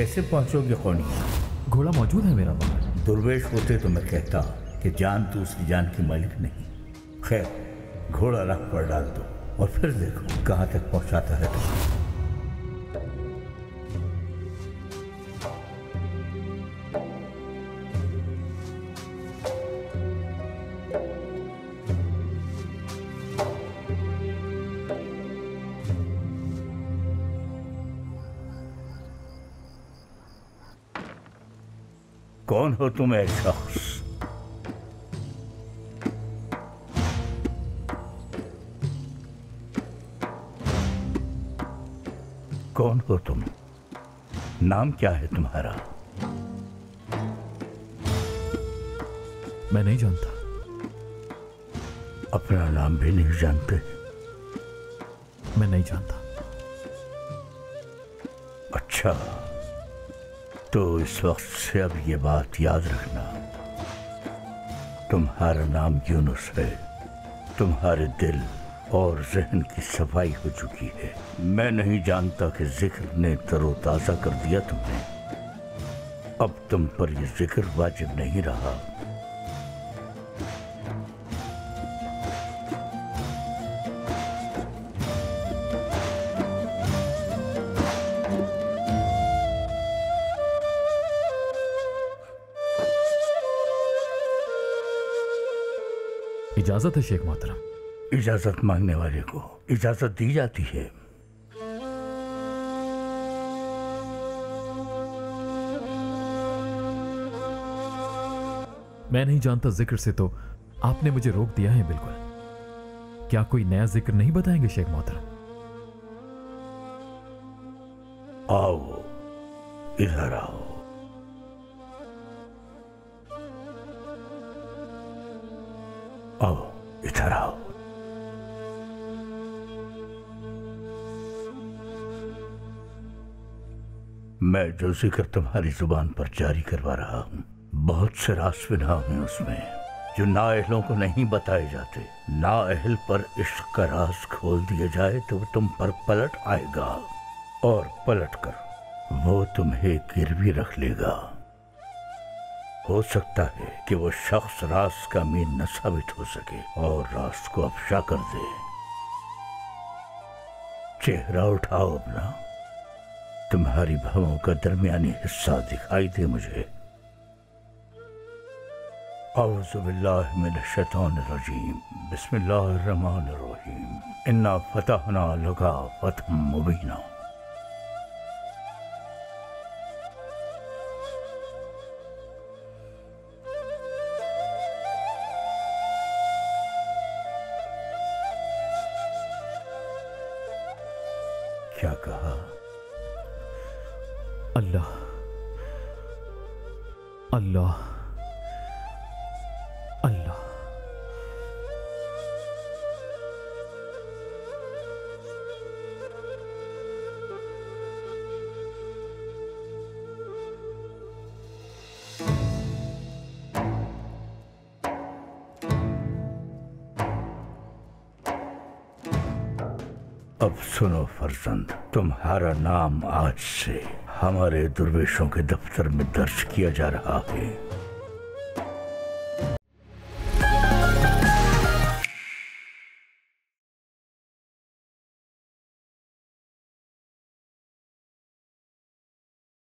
कैसे पहुंचोगे कोनिया? घोड़ा मौजूद है मेरा बाबा। दुर्वेश होते तो मैं कहता कि जान तू उसकी जान की मालिक नहीं। खैर, घोड़ा राह पर डाल दो और फिर देखो कहां तक पहुंचाता है तुम्हें। कौन हो तुम ऐ शख्स? कौन हो तुम? नाम क्या है तुम्हारा? मैं नहीं जानता। अपना नाम भी नहीं जानते? मैं नहीं जानता। अच्छा, तो इस वक्त से अब ये बात याद रखना, तुम्हारा नाम यूनुस है। तुम्हारे दिल और जहन की सफाई हो चुकी है। मैं नहीं जानता कि जिक्र ने तरोताजा कर दिया तुम्हें। अब तुम पर यह जिक्र वाजिब नहीं रहा। इजाजत है शेख मोहतरम। इजाजत मांगने वाले को इजाजत दी जाती है। मैं नहीं जानता जिक्र से, तो आपने मुझे रोक दिया है। बिल्कुल। क्या कोई नया जिक्र नहीं बताएंगे शेख मोहतरम? आओ, इधर आओ। आओ, इधर आओ। मैं जो जिक्र तुम्हारी जुबान पर जारी करवा रहा हूं, बहुत से राज बिना हैं उसमें जो नाअहलों को नहीं बताए जाते। नाअहल पर इश्क का राज खोल दिया जाए तो वो तुम पर पलट आएगा और पलट कर वो तुम्हें गिरवी रख लेगा। हो सकता है कि वो शख्स राज का मीन न साबित हो सके और राज को अफशा कर दे। चेहरा उठाओ अपना। तुम्हारी भवों का दरमियानी हिस्सा दिखाई दे मुझे। औज़ु बिल्लाहि मिनश शैतानिर रजीम। बिस्मिल्लाहिर रहमानिर रहीम। इन्ना फतहना लका फतहम मुबीना। क्या कहा? अल्लाह अल्लाह अल्लाह। अब सुनो फर्जंद, तुम्हारा नाम आज से हमारे दुर्वेशों के दफ्तर में दर्ज किया जा रहा है।